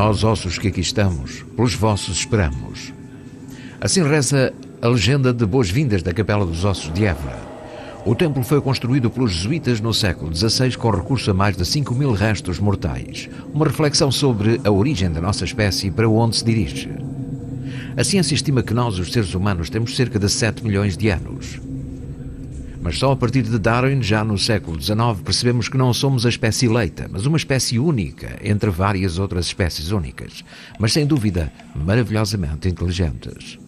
nós, ossos que aqui estamos, pelos vossos esperamos. Assim reza a legenda de boas-vindas da Capela dos Ossos de Évora. O templo foi construído pelos jesuítas no século XVI com recurso a mais de 5.000 restos mortais. Uma reflexão sobre a origem da nossa espécie e para onde se dirige. A ciência estima que nós, os seres humanos, temos cerca de 7 milhões de anos. Mas só a partir de Darwin, já no século XIX, percebemos que não somos a espécie eleita, mas uma espécie única entre várias outras espécies únicas, mas sem dúvida maravilhosamente inteligentes.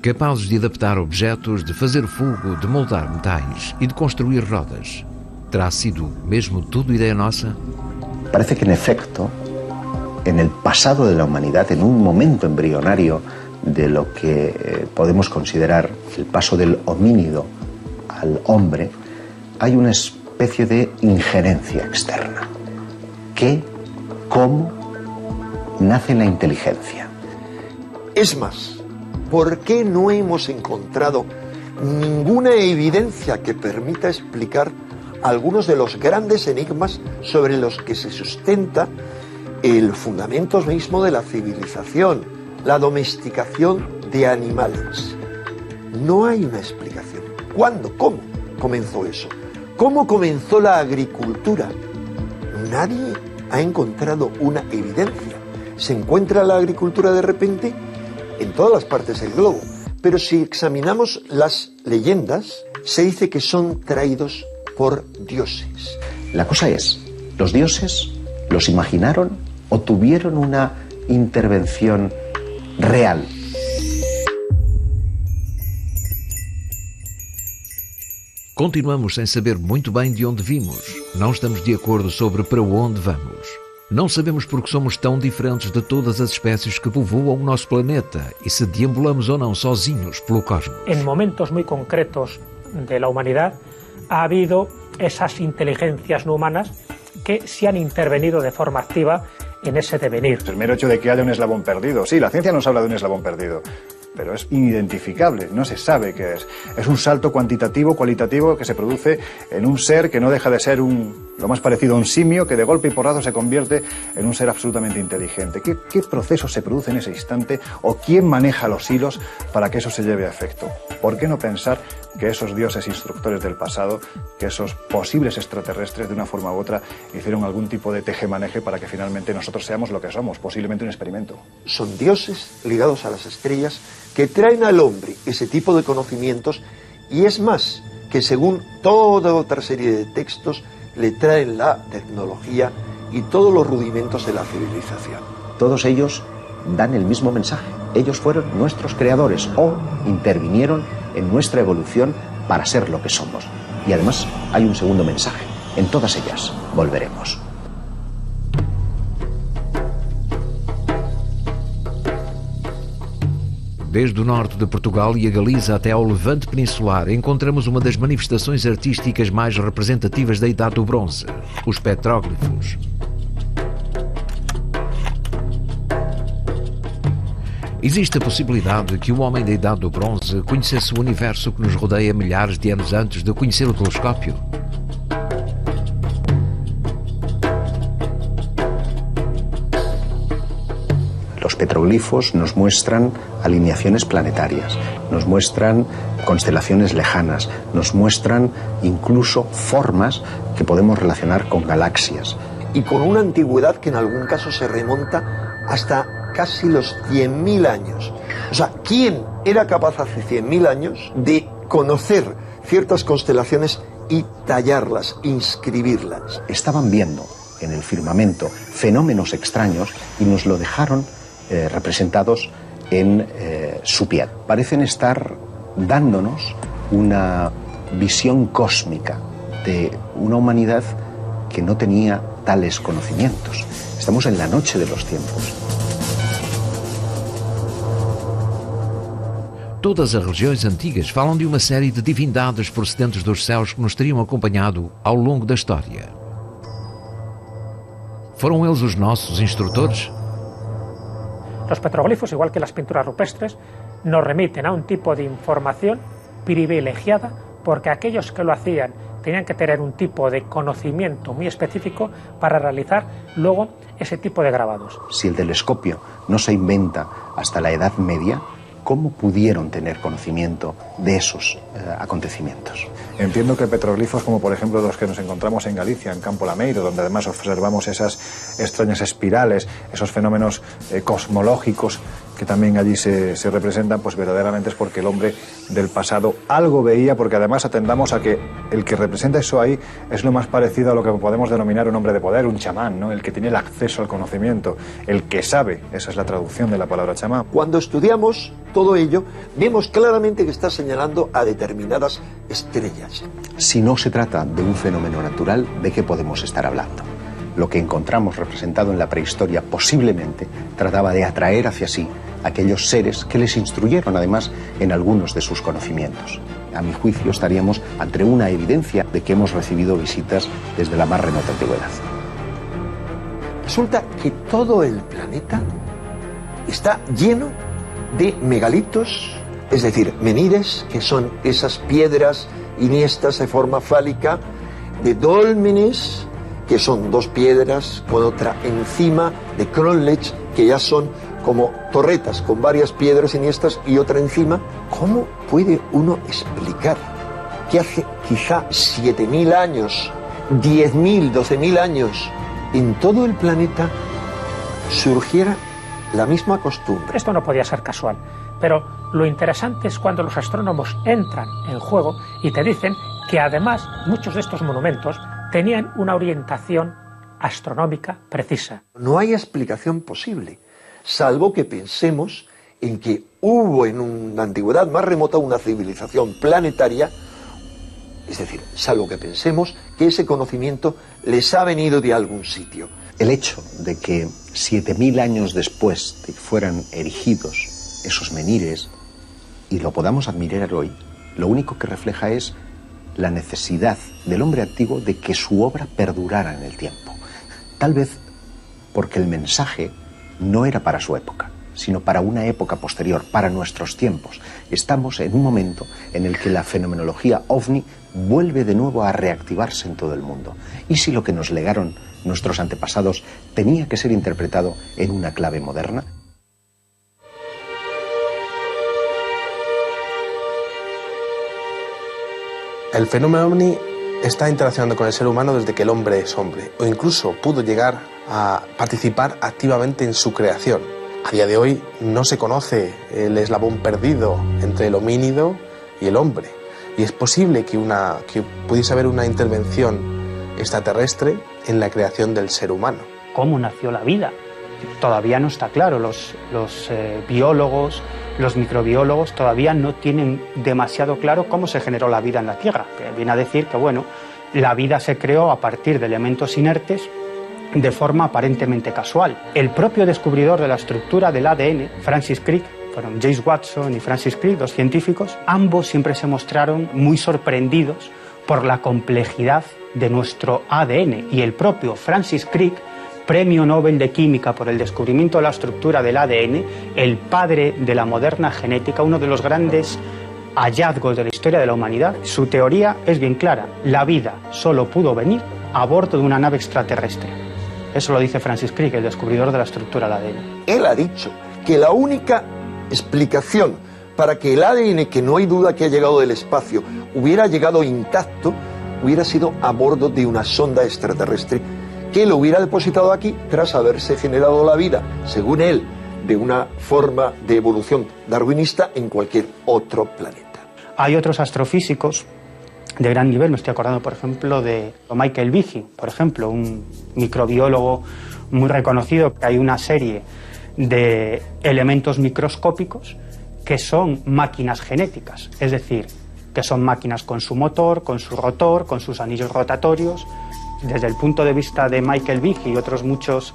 Capazes de adaptar objetos, de fazer fogo, de moldar metais e de construir rodas. ¿Terá sido mesmo tudo ideia nossa? Parece que en efecto, en el pasado de la humanidad, en un momento embrionario de lo que podemos considerar el paso del homínido al hombre, hay una especie de injerencia externa. ¿Qué, cómo nace la inteligencia? Es más, ¿por qué no hemos encontrado ninguna evidencia que permita explicar algunos de los grandes enigmas sobre los que se sustenta el fundamento mismo de la civilización, la domesticación de animales? No hay una explicación. ¿Cuándo? ¿Cómo comenzó eso? ¿Cómo comenzó la agricultura? Nadie ha encontrado una evidencia. ¿Se encuentra la agricultura de repente? En todas las partes del globo. Pero si examinamos las leyendas, se dice que son traídos por dioses. La cosa es, ¿los dioses los imaginaron o tuvieron una intervención real? Continuamos sem saber muito bem de onde vimos. Não estamos de acordo sobre para onde vamos. Não sabemos porque somos tão diferentes de todas as espécies que povoam o nosso planeta e se deambulamos ou não sozinhos pelo cosmos. En momentos muy concretos de la humanidad ha habido esas inteligencias no humanas que sí han intervenido de forma activa en ese devenir. El mero hecho de que haya un eslabón perdido. Sí, la ciencia nos habla de un eslabón perdido, pero es inidentificable, no se sabe qué es. Es un salto cuantitativo, cualitativo que se produce en un ser que no deja de ser lo más parecido a un simio, que de golpe y porrazo se convierte en un ser absolutamente inteligente. ¿Qué proceso se produce en ese instante o quién maneja los hilos para que eso se lleve a efecto? ¿Por qué no pensar que esos dioses instructores del pasado, que esos posibles extraterrestres de una forma u otra hicieron algún tipo de tejemaneje para que finalmente nosotros seamos lo que somos, posiblemente un experimento? Son dioses ligados a las estrellas que traen al hombre ese tipo de conocimientos y es más, que según toda otra serie de textos le traen la tecnología y todos los rudimentos de la civilización. Todos ellos dan el mismo mensaje. Ellos fueron nuestros creadores o intervinieron en nuestra evolución para ser lo que somos. Y además hay un segundo mensaje. En todas ellas volveremos. Desde o norte de Portugal e a Galiza até ao Levante Peninsular, encontramos uma das manifestações artísticas mais representativas da Idade do Bronze, os petróglifos. Existe a possibilidade que o homem da Idade do Bronze conhecesse o universo que nos rodeia milhares de anos antes de conhecer o telescópio? Los petroglifos nos muestran alineaciones planetarias, nos muestran constelaciones lejanas, nos muestran incluso formas que podemos relacionar con galaxias. Y con una antigüedad que en algún caso se remonta hasta casi los 100.000 años. O sea, ¿quién era capaz hace 100.000 años de conocer ciertas constelaciones y tallarlas, inscribirlas? Estaban viendo en el firmamento fenómenos extraños y nos lo dejaron representados en su piel. Parecen estar dándonos una visión cósmica de una humanidad que no tenía tales conocimientos. Estamos en la noche de los tiempos. Todas as religiões antigas falam de uma série de divindades procedentes dos céus que nos teriam acompanhado ao longo da história. Foram eles os nossos instrutores? Los petroglifos, igual que las pinturas rupestres, nos remiten a un tipo de información privilegiada porque aquellos que lo hacían tenían que tener un tipo de conocimiento muy específico para realizar luego ese tipo de grabados. Si el telescopio no se inventa hasta la Edad Media, ¿cómo pudieron tener conocimiento de esos acontecimientos? Entiendo que petroglifos como por ejemplo los que nos encontramos en Galicia, en Campo Lameiro, donde además observamos esas extrañas espirales, esos fenómenos cosmológicos que también allí se representan, pues verdaderamente es porque el hombre del pasado algo veía, porque además atendamos a que el que representa eso ahí es lo más parecido a lo que podemos denominar un hombre de poder, un chamán, ¿no? El que tiene el acceso al conocimiento, el que sabe, esa es la traducción de la palabra chamán. Cuando estudiamos todo ello, vemos claramente que está señalando a determinadas estrellas. Si no se trata de un fenómeno natural, ¿de qué podemos estar hablando? Lo que encontramos representado en la prehistoria posiblemente trataba de atraer hacia sí aquellos seres que les instruyeron además en algunos de sus conocimientos. A mi juicio estaríamos ante una evidencia de que hemos recibido visitas desde la más remota antigüedad. Resulta que todo el planeta está lleno de megalitos, es decir, menires, que son esas piedras iniestas de forma fálica, de dólmenes, que son dos piedras con otra encima, de cronlech, que ya son como torretas con varias piedras iniestas y otra encima. ¿Cómo puede uno explicar que hace quizá 7.000 años, 10.000, 12.000 años, en todo el planeta surgiera la misma costumbre? Esto no podía ser casual, pero lo interesante es cuando los astrónomos entran en juego y te dicen que además muchos de estos monumentos tenían una orientación astronómica precisa. No hay explicación posible, salvo que pensemos en que hubo en una antigüedad más remota una civilización planetaria, es decir, salvo que pensemos que ese conocimiento les ha venido de algún sitio. El hecho de que 7.000 años después de que fueran erigidos esos menires y lo podamos admirar hoy, lo único que refleja es la necesidad del hombre antiguo de que su obra perdurara en el tiempo. Tal vez porque el mensaje no era para su época, sino para una época posterior, para nuestros tiempos. Estamos en un momento en el que la fenomenología ovni vuelve de nuevo a reactivarse en todo el mundo. ¿Y si lo que nos legaron nuestros antepasados tenía que ser interpretado en una clave moderna? El fenómeno ovni está interaccionando con el ser humano desde que el hombre es hombre, o incluso pudo llegar a participar activamente en su creación. A día de hoy no se conoce el eslabón perdido entre el homínido y el hombre, y es posible que pudiese haber una intervención extraterrestre en la creación del ser humano. ¿Cómo nació la vida? Todavía no está claro. Los biólogos, los microbiólogos todavía no tienen demasiado claro cómo se generó la vida en la Tierra. Que viene a decir que, bueno, la vida se creó a partir de elementos inertes de forma aparentemente casual. El propio descubridor de la estructura del ADN, Francis Crick, fueron James Watson y Francis Crick, dos científicos, ambos siempre se mostraron muy sorprendidos por la complejidad de nuestro ADN, y el propio Francis Crick, Premio Nobel de Química por el descubrimiento de la estructura del ADN, el padre de la moderna genética, uno de los grandes hallazgos de la historia de la humanidad. Su teoría es bien clara: la vida solo pudo venir a bordo de una nave extraterrestre. Eso lo dice Francis Crick, el descubridor de la estructura del ADN. Él ha dicho que la única explicación para que el ADN, que no hay duda que ha llegado del espacio, hubiera llegado intacto, hubiera sido a bordo de una sonda extraterrestre que lo hubiera depositado aquí tras haberse generado la vida, según él, de una forma de evolución darwinista en cualquier otro planeta. Hay otros astrofísicos de gran nivel, me estoy acordando por ejemplo de Michael Behe, por ejemplo, un microbiólogo muy reconocido. Hay una serie de elementos microscópicos que son máquinas genéticas, es decir, que son máquinas con su motor, con su rotor, con sus anillos rotatorios. Desde el punto de vista de Michael Behe y otros muchos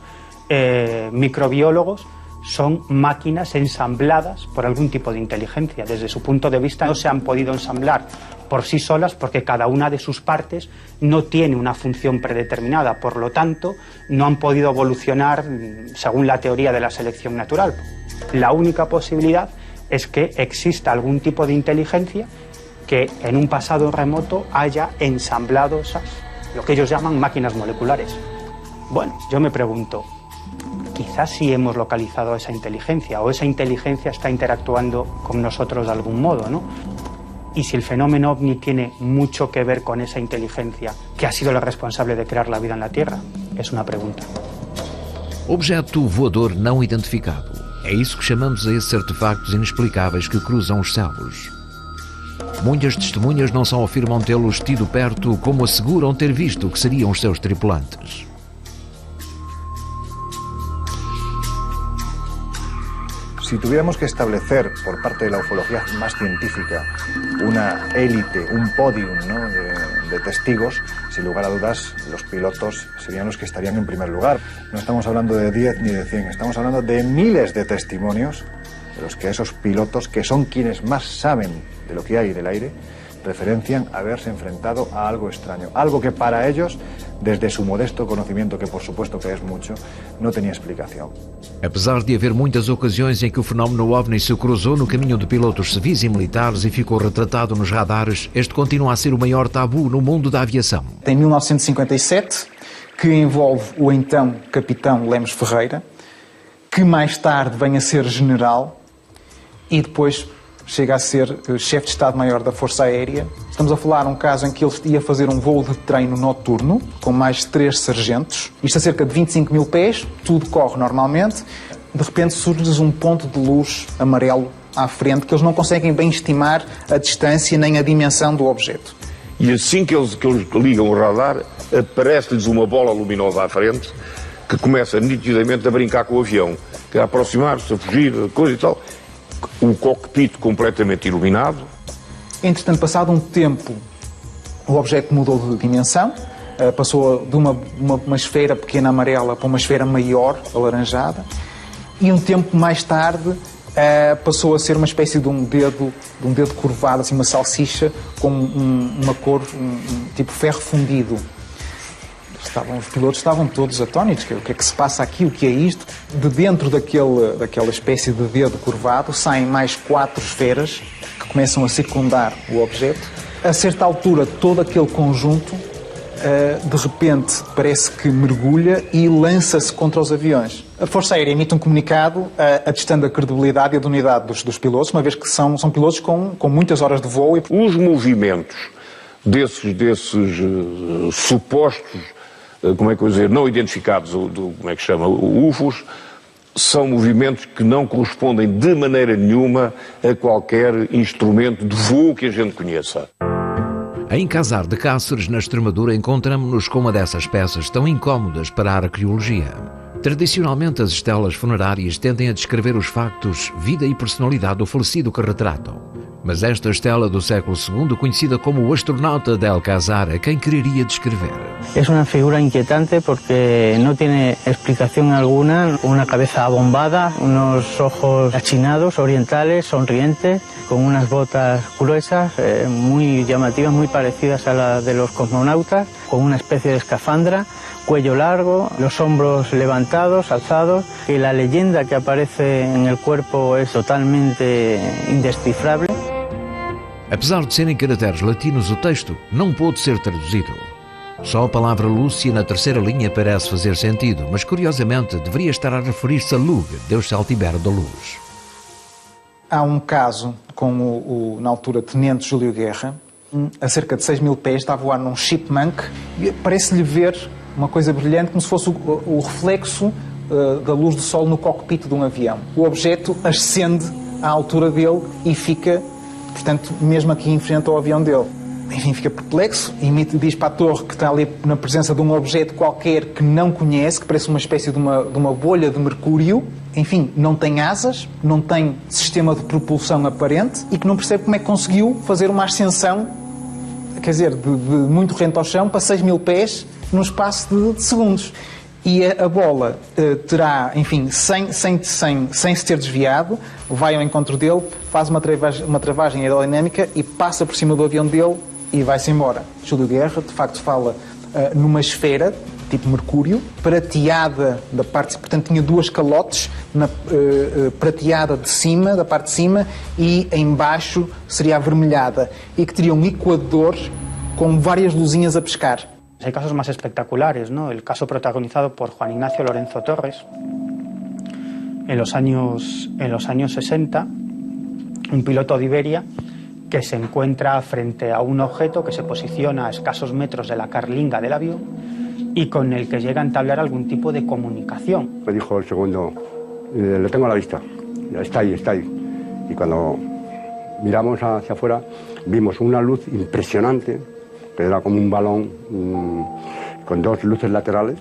microbiólogos, son máquinas ensambladas por algún tipo de inteligencia. Desde su punto de vista no se han podido ensamblar por sí solas porque cada una de sus partes no tiene una función predeterminada, por lo tanto no han podido evolucionar según la teoría de la selección natural. La única posibilidad es que exista algún tipo de inteligencia que en un pasado remoto haya ensamblado esas, lo que ellos llaman máquinas moleculares. Bueno, yo me pregunto, quizás sí hemos localizado esa inteligencia, o esa inteligencia está interactuando con nosotros de algún modo, ¿no? Y si el fenómeno OVNI tiene mucho que ver con esa inteligencia, que ha sido la responsable de crear la vida en la Tierra, es una pregunta. Objeto voador não identificado. É isso que chamamos a esses artefactos inexplicáveis que cruzam os céus. Muitas testemunhas não só afirmam tê-los tido perto, como asseguram ter visto o que seriam os seus tripulantes. Si tuviéramos que establecer por parte de la ufología más científica una élite, un podium, ¿no?, de testigos, sin lugar a dudas los pilotos serían los que estarían en primer lugar. No estamos hablando de 10 ni de 100, estamos hablando de miles de testimonios de los que esos pilotos, que son quienes más saben de lo que hay en el aire, referencian haberse enfrentado a algo extraño, algo que para ellos, desde su modesto conocimiento, que por supuesto que es mucho, no tenía explicación. Apesar de haver muitas ocasiões em que o fenómeno OVNI se cruzou no caminho de pilotos civis e militares e ficou retratado nos radares, este continua a ser o maior tabu no mundo da aviação. Em 1957, que envolve o então capitão Lemos Ferreira, que mais tarde vem a ser general e depois chega a ser chefe de Estado-Maior da Força Aérea. Estamos a falar de um caso em que ele ia fazer um voo de treino noturno, com mais 3 sargentos. Isto a cerca de 25 mil pés, tudo corre normalmente. De repente surge um ponto de luz amarelo à frente, que eles não conseguem bem estimar a distância nem a dimensão do objeto. E assim que eles ligam o radar, aparece-lhes uma bola luminosa à frente, que começa nitidamente a brincar com o avião, que a aproximar-se, a fugir, coisa e tal. O cockpit completamente iluminado. Entretanto, passado um tempo, o objeto mudou de dimensão, passou de uma esfera pequena amarela para uma esfera maior, alaranjada, e um tempo mais tarde passou a ser uma espécie de um dedo curvado, assim, uma salsicha, com uma cor, tipo ferro fundido. Os pilotos estavam todos atónitos. O que é que se passa aqui? O que é isto? De dentro daquela espécie de dedo curvado saem mais 4 esferas que começam a circundar o objeto. A certa altura, todo aquele conjunto, de repente, parece que mergulha e lança-se contra os aviões. A Força Aérea emite um comunicado atestando a credibilidade e a idoneidade dos pilotos, uma vez que são pilotos com muitas horas de voo. Os movimentos desses supostos, como é que eu dizer, não identificados, como é que chama, UFOs, são movimentos que não correspondem de maneira nenhuma a qualquer instrumento de voo que a gente conheça. Em Casar de Cáceres, na Extremadura, encontramos-nos com uma dessas peças tão incómodas para a arqueologia. Tradicionalmente, as estelas funerárias tendem a descrever os factos, vida e personalidade do falecido que retratam. Mas esta estela do século II, conhecida como o astronauta de Alcázar, a quem quereria descrever? Es una figura inquietante porque no tiene explicación alguna, una cabeza abombada, unos ojos achinados, orientales, sonrientes, con unas botas gruesas, muy llamativas, muy parecidas a las de los cosmonautas, con una especie de escafandra, cuello largo, los hombros levantados, alzados, y la leyenda que aparece en el cuerpo es totalmente indescifrable. Apesar de serem caracteres latinos, o texto não pôde ser traduzido. Só a palavra Lúcia na terceira linha parece fazer sentido, mas curiosamente deveria estar a referir-se a Lug, deus celtibero da luz. Há um caso com o na altura, tenente Júlio Guerra, a cerca de 6 mil pés, está a voar num Chipmunk e parece-lhe ver uma coisa brilhante, como se fosse o reflexo da luz do sol no cockpit de um avião. O objeto ascende à altura dele e fica, portanto, mesmo aqui em frente ao avião dele. Enfim, fica perplexo e diz para a torre que está ali na presença de um objeto qualquer que não conhece, que parece uma espécie de uma bolha de mercúrio. Enfim, não tem asas, não tem sistema de propulsão aparente e que não percebe como é que conseguiu fazer uma ascensão, quer dizer, de muito rente ao chão para 6 mil pés num espaço de segundos. E a bola terá, enfim, sem se ter desviado, vai ao encontro dele, faz uma travagem aerodinâmica e passa por cima do avião dele e vai-se embora. Júlio Guerra, de facto, fala numa esfera tipo Mercúrio, prateada da parte, portanto tinha duas calotes, prateada de cima, da parte de cima, e em baixo seria avermelhada, e que teria um equador con varias luzinhas a pescar. Hay casos más espectaculares, ¿no? El caso protagonizado por Juan Ignacio Lorenzo Torres en los años 60, un piloto de Iberia que se encuentra frente a un objeto que se posiciona a escasos metros de la carlinga del avión y con el que llega a entablar algún tipo de comunicación. Me dijo el segundo, lo tengo a la vista, está ahí, está ahí. Y cuando miramos hacia afuera vimos una luz impresionante, que era como un balón con dos luces laterales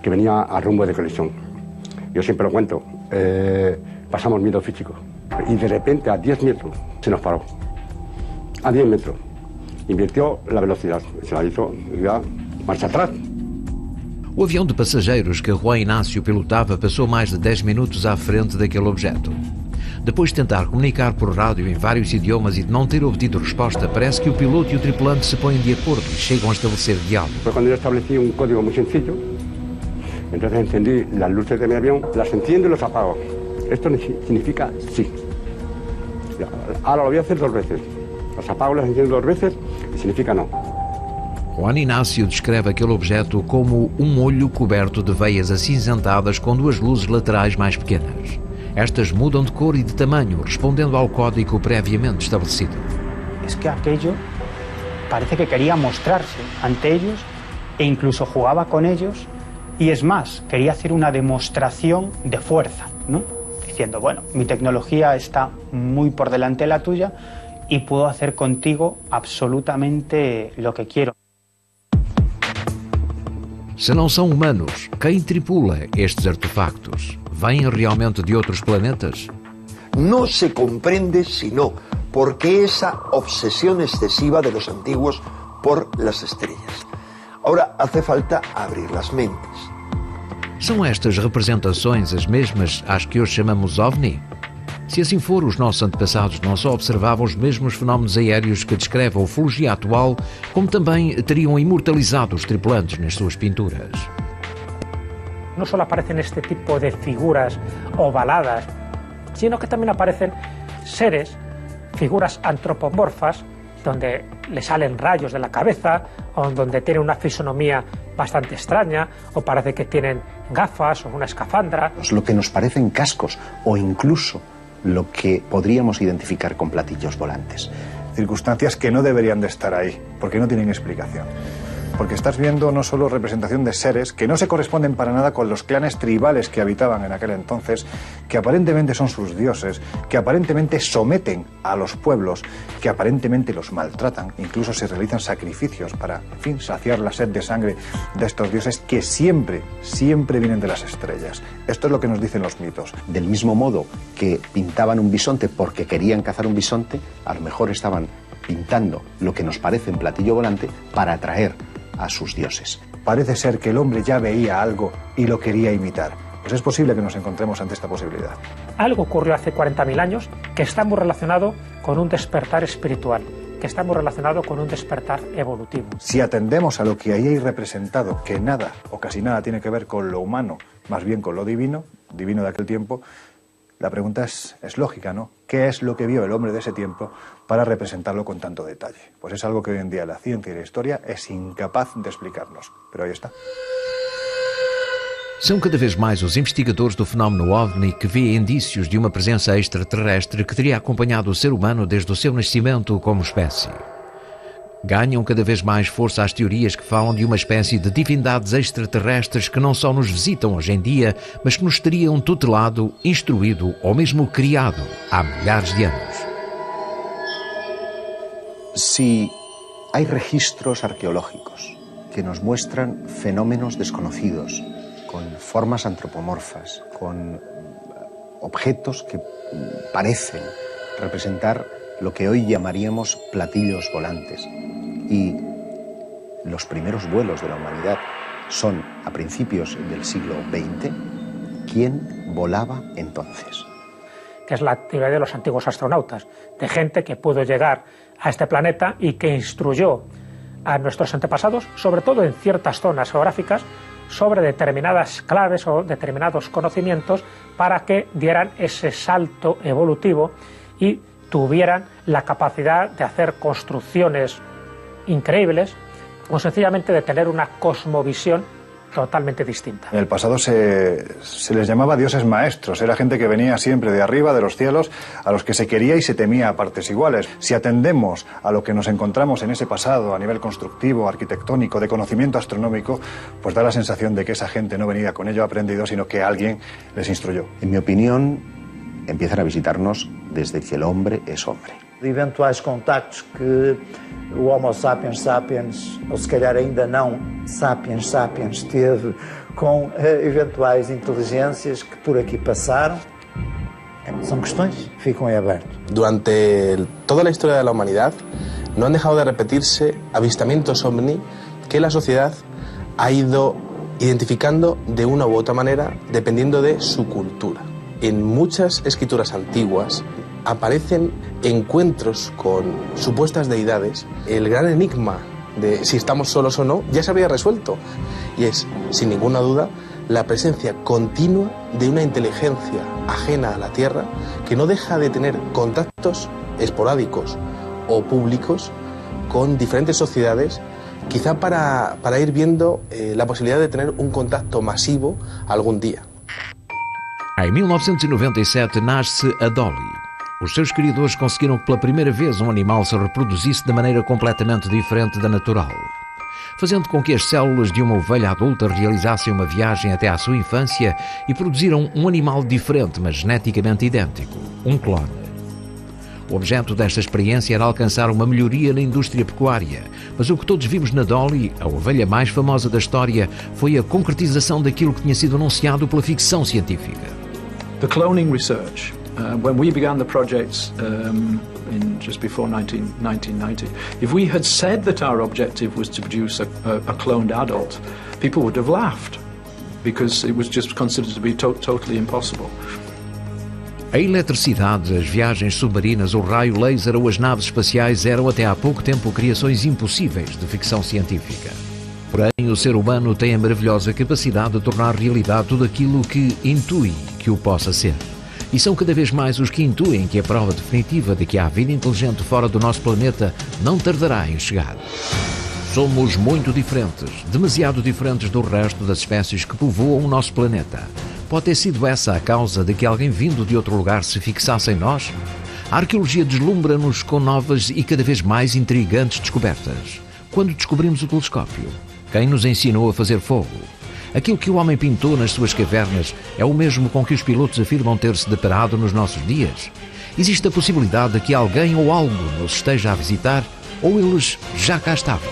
que venía a rumbo de colisión. Yo siempre lo cuento, pasamos miedo físico y de repente a 10 metros se nos paró. A 10 metros. Invirtió la velocidad, se la hizo ya marcha atrás. O avião de passageiros que Juan Inácio pilotava passou mais de 10 minutos à frente daquele objeto. Depois de tentar comunicar por rádio em vários idiomas e de não ter obtido resposta, parece que o piloto e o tripulante se põem de acordo e chegam a estabelecer diálogo. Fue cuando yo establecí un código muy sencillo, entonces encendí las luces de mi avión, las enciendo y los apago. Esto significa sí. Ahora lo voy a hacer 2 veces. Las apago, las enciendo 2 veces y significa no. Juan Inácio descreve aquele objeto como um olho coberto de veias acinzentadas com 2 luzes laterais mais pequenas. Estas mudam de cor e de tamanho, respondendo ao código previamente estabelecido. Es que aquello parece que quería mostrarse ante ellos e incluso jugaba con ellos y es más, quería hacer una demostración de fuerza, ¿no? Diciendo, bueno, mi tecnología está muy por delante de la tuya y puedo hacer contigo absolutamente lo que quiero. Se não são humanos, quem tripula estes artefactos? ¿Vêm realmente de otros planetas? No se comprende sino por qué esa obsesión excesiva de los antiguos por las estrellas. Ahora hace falta abrir las mentes. São estas representações as mesmas às que hoje chamamos OVNI? Se assim for, os nossos antepassados não só observavam os mesmos fenómenos aéreos que descreve a ufologia atual, como também teriam imortalizado os tripulantes nas suas pinturas. No solo aparecen este tipo de figuras ovaladas, sino que también aparecen seres, figuras antropomorfas, donde le salen rayos de la cabeza, o donde tienen una fisonomía bastante extraña, o parece que tienen gafas o una escafandra. Lo que nos parecen cascos, o incluso lo que podríamos identificar con platillos volantes. Circunstancias que no deberían de estar ahí, porque no tienen explicación. Porque estás viendo no solo representación de seres que no se corresponden para nada con los clanes tribales que habitaban en aquel entonces, que aparentemente son sus dioses, que aparentemente someten a los pueblos, que aparentemente los maltratan, incluso se realizan sacrificios para, en fin, saciar la sed de sangre de estos dioses que siempre vienen de las estrellas. Esto es lo que nos dicen los mitos. Del mismo modo que pintaban un bisonte porque querían cazar un bisonte, a lo mejor estaban pintando lo que nos parece un platillo volante para atraer a sus dioses. Parece ser que el hombre ya veía algo y lo quería imitar. Pues es posible que nos encontremos ante esta posibilidad. Algo ocurrió hace 40.000 años que está muy relacionado con un despertar espiritual, que está muy relacionado con un despertar evolutivo. Si atendemos a lo que ahí hay representado, que nada o casi nada tiene que ver con lo humano, más bien con lo divino de aquel tiempo, la pregunta es lógica, ¿no? ¿Qué es lo que vio el hombre de ese tiempo para representarlo con tanto detalle? Pues es algo que hoy en día la ciencia y la historia es incapaz de explicarnos. Pero ahí está. São cada vez mais os investigadores do fenómeno OVNI que vê indícios de uma presença extraterrestre que teria acompanhado o ser humano desde o seu nascimento como espécie. Ganham cada vez mais força as teorias que falam de uma espécie de divindades extraterrestres que não só nos visitam hoje em dia, mas que nos teriam tutelado, instruído ou mesmo criado há milhares de anos. Si hay registros arqueológicos que nos muestran fenómenos desconocidos, con formas antropomorfas, con objetos que parecen representar lo que hoy llamaríamos platillos volantes. Y los primeros vuelos de la humanidad son a principios del siglo XX. ¿Quién volaba entonces? Que es la teoría de los antiguos astronautas, de gente que pudo llegar a este planeta y que instruyó a nuestros antepasados, sobre todo en ciertas zonas geográficas, sobre determinadas claves o determinados conocimientos para que dieran ese salto evolutivo y tuvieran la capacidad de hacer construcciones increíbles o sencillamente de tener una cosmovisión totalmente distinta. En el pasado se les llamaba dioses maestros, era gente que venía siempre de arriba, de los cielos, a los que se quería y se temía a partes iguales. Si atendemos a lo que nos encontramos en ese pasado a nivel constructivo, arquitectónico, de conocimiento astronómico, pues da la sensación de que esa gente no venía con ello aprendido, sino que alguien les instruyó. En mi opinión, empiezan a visitarnos desde que el hombre es hombre. De eventuais contactos que o Homo sapiens sapiens, ou se calhar ainda não sapiens sapiens, teve com eventuais inteligências que por aqui passaram, son questões que ficam en aberto. Durante toda la historia de la humanidad no han dejado de repetirse avistamientos ovni que la sociedad ha ido identificando de una u otra manera dependiendo de su cultura. En muchas escrituras antiguas aparecen encuentros con supuestas deidades. El gran enigma de si estamos solos o no ya se había resuelto, y es, sin ninguna duda, la presencia continua de una inteligencia ajena a la Tierra que no deja de tener contactos esporádicos o públicos con diferentes sociedades, quizá para ir viendo la posibilidad de tener un contacto masivo algún día. Em 1997 nasce a Dolly. Os seus criadores conseguiram que pela primeira vez um animal se reproduzisse de maneira completamente diferente da natural, fazendo com que as células de uma ovelha adulta realizassem uma viagem até à sua infância e produziram um animal diferente, mas geneticamente idêntico, um clone. O objeto desta experiência era alcançar uma melhoria na indústria pecuária, mas o que todos vimos na Dolly, a ovelha mais famosa da história, foi a concretização daquilo que tinha sido anunciado pela ficção científica. The cloning research, when we began the project in just before 1990, if we had said that our objective was to produce a cloned adult, people would have laughed because it was just considered to be totally impossible. A eletricidade, as viagens submarinas, o raio laser ou as naves espaciais eram até há pouco tempo criações impossíveis de ficção científica. Porém, o ser humano tem a maravilhosa capacidade de tornar realidade tudo aquilo que intui que o possa ser. E são cada vez mais os que intuem que a prova definitiva de que há vida inteligente fora do nosso planeta não tardará em chegar. Somos muito diferentes, demasiado diferentes do resto das espécies que povoam o nosso planeta. Pode ter sido essa a causa de que alguém vindo de outro lugar se fixasse em nós? A arqueologia deslumbra-nos com novas e cada vez mais intrigantes descobertas. Quando descobrimos o telescópio? Quem nos ensinou a fazer fogo? Aquilo que o homem pintou nas suas cavernas é o mesmo com que os pilotos afirmam ter-se deparado nos nossos dias? Existe a possibilidade de que alguém ou algo nos esteja a visitar, ou eles já cá estavam?